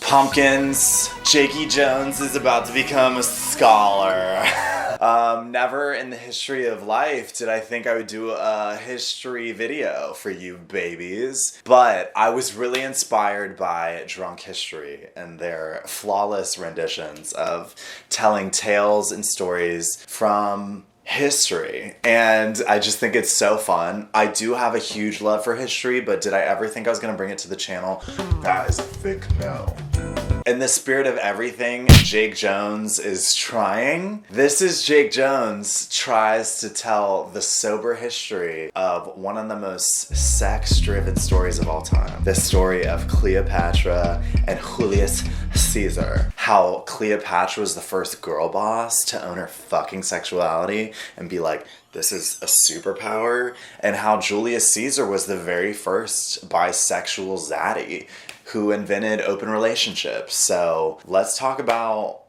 Pumpkinzzz, Jakey Jones is about to become a scholar. Never in the history of life did I think I would do a history video for you babies, but I was really inspired by Drunk History and their flawless renditions of telling tales and stories from history, and I just think it's so fun. I do have a huge love for history, but did I ever think I was gonna bring it to the channel? That is a big no. In the spirit of everything Jake Jones is trying, this is Jake Jones tries to tell the sober history of one of the most sex-driven stories of all time. The story of Cleopatra and Julius Caesar. How Cleopatra was the first girl boss to own her fucking sexuality and be like, this is a superpower. And how Julius Caesar was the very first bisexual zaddy who invented open relationships. So let's talk about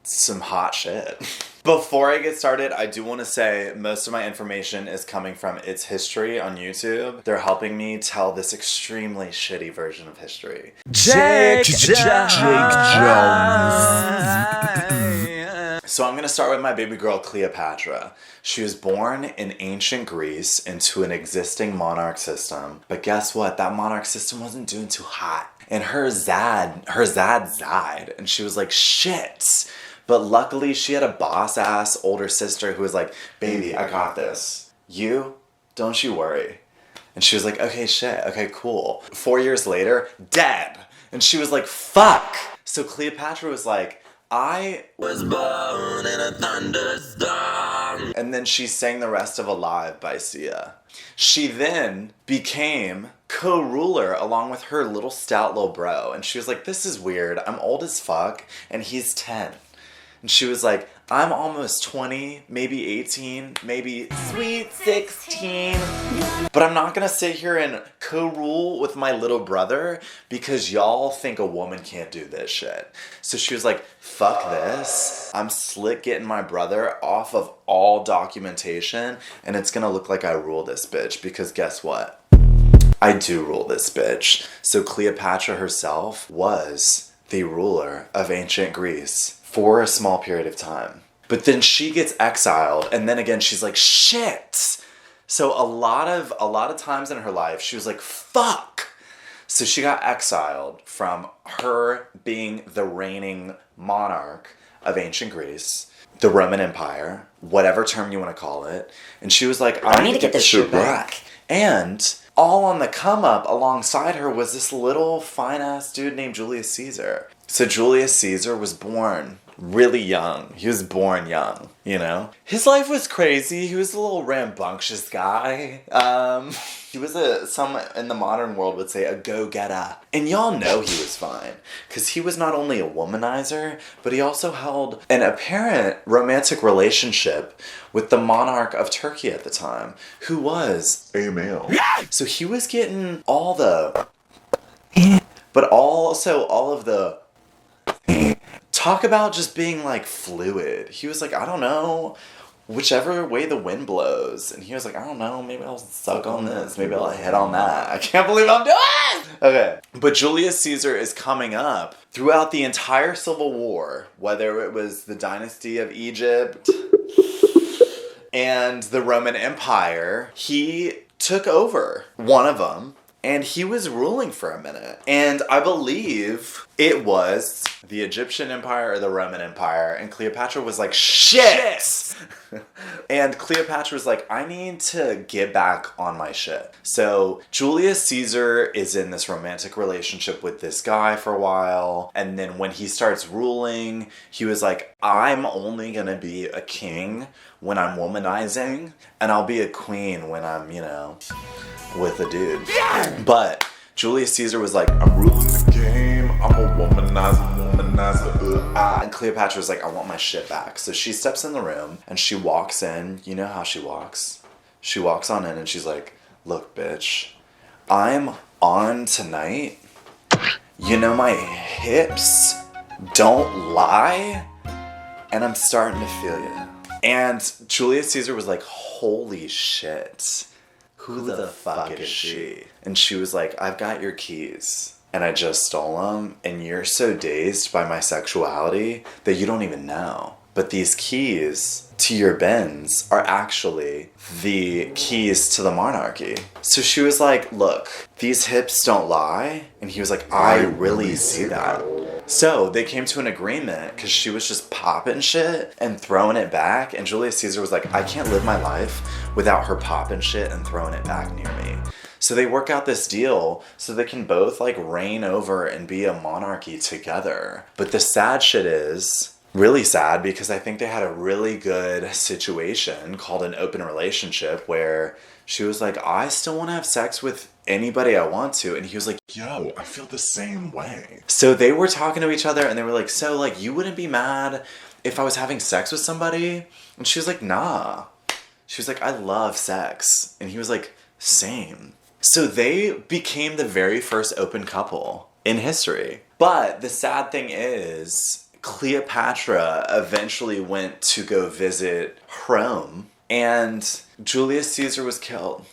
some hot shit. Before I get started, I do want to say most of my information is coming from It's History on YouTube. They're helping me tell this extremely shitty version of history. Jake Jones. So I'm going to start with my baby girl Cleopatra. She was born in ancient Greece into an existing monarch system. But guess what? That monarch system wasn't doing too hot. And her Zad died. And she was like, shit. But luckily she had a boss-ass older sister who was like, baby, I got this. You, don't you worry. And she was like, okay, shit, okay, cool. 4 years later, dead. And she was like, fuck. So Cleopatra was like, I was born in a thunderstorm. And then she sang the rest of Alive by Sia. She then became co-ruler along with her little stout little bro. And she was like, this is weird. I'm old as fuck and he's 10. And she was like, I'm almost 20, maybe 18, maybe sweet 16. But I'm not gonna sit here and co-rule with my little brother because y'all think a woman can't do this shit. So she was like, fuck this. I'm slick getting my brother off of all documentation and it's gonna look like I rule this bitch because guess what? I do rule this bitch. So Cleopatra herself was the ruler of ancient Greece for a small period of time. But then she gets exiled and then again she's like, shit. So a lot of times in her life she was like, fuck. So she got exiled from her being the reigning monarch of ancient Greece, the Roman Empire, whatever term you want to call it. And she was like, I need to get this shit back. And all on the come up alongside her was this little fine ass dude named Julius Caesar. So Julius Caesar was born really young. He was born young, you know? His life was crazy. He was a little rambunctious guy. He was some in the modern world would say a go-getter. And y'all know he was fine. Because he was not only a womanizer, but he also held an apparent romantic relationship with the monarch of Turkey at the time, who was a male. So he was getting all the... but also all of the... Talk about just being like fluid. He was like, I don't know, whichever way the wind blows. And he was like, I don't know, maybe I'll suck on this, maybe I'll hit on that. I can't believe I'm doing it! Okay, but Julius Caesar is coming up throughout the entire Civil War, whether it was the dynasty of Egypt and the Roman Empire. He took over one of them. And he was ruling for a minute. And I believe it was the Egyptian Empire or the Roman Empire. And Cleopatra was like, shit! And Cleopatra was like, I need to get back on my shit. So Julius Caesar is in this romantic relationship with this guy for a while. And then when he starts ruling, he was like, I'm only gonna be a king when I'm womanizing. And I'll be a queen when I'm, you know, with a dude. Yeah! But Julius Caesar was like, I'm ruling the game, I'm a womanizer. And Cleopatra was like, I want my shit back. So she steps in the room and she walks in. You know how she walks. She walks on in and she's like, look, bitch, I'm on tonight. You know, my hips don't lie. And I'm starting to feel you. And Julius Caesar was like, holy shit. Who the fuck is she? And she was like, I've got your keys. and I just stole them, and you're so dazed by my sexuality that you don't even know. But these keys to your Benz are actually the keys to the monarchy. So she was like, look, these hips don't lie. And he was like, I really see that. So they came to an agreement because she was just popping shit and throwing it back. And Julius Caesar was like, I can't live my life without her popping shit and throwing it back near me. So they work out this deal so they can both like reign over and be a monarchy together. But the sad shit is, really sad, because I think they had a really good situation called an open relationship where she was like, I still want to have sex with anybody I want to. And he was like, yo, I feel the same way. So they were talking to each other and they were like, so like, you wouldn't be mad if I was having sex with somebody? And she was like, nah. She was like, I love sex. And he was like, same. So they became the very first open couple in history. But the sad thing is, Cleopatra eventually went to go visit Rome, and Julius Caesar was killed.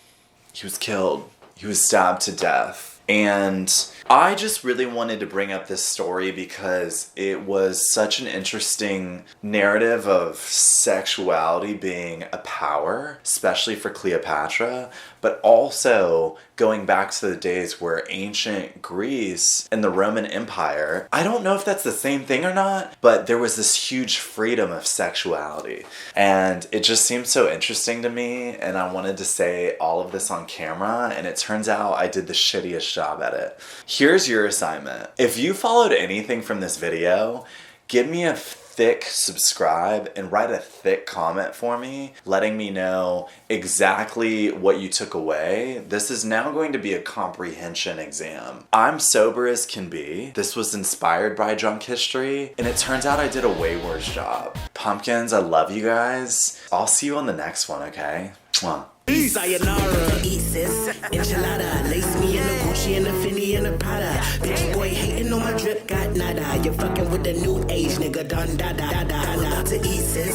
He was killed. He was stabbed to death. And I just really wanted to bring up this story because it was such an interesting narrative of sexuality being a power, especially for Cleopatra, but also going back to the days where ancient Greece and the Roman Empire, I don't know if that's the same thing or not, but there was this huge freedom of sexuality. And it just seemed so interesting to me, and I wanted to say all of this on camera, and it turns out I did the shittiest job at it. Here's your assignment. If you followed anything from this video, give me a thick subscribe and write a thick comment for me, letting me know exactly what you took away. This is now going to be a comprehension exam. I'm sober as can be. This was inspired by drunk history, and it turns out I did a way worse job. Pumpkins, I love you guys. I'll see you on the next one, okay? Mwah. Sayonara, Isis, enchilada, lace me in the Gucci and the Fendi and the Prada. Bitch boy hating on my drip, got nada. You're fucking with the new age nigga, done da da da da da. To Isis.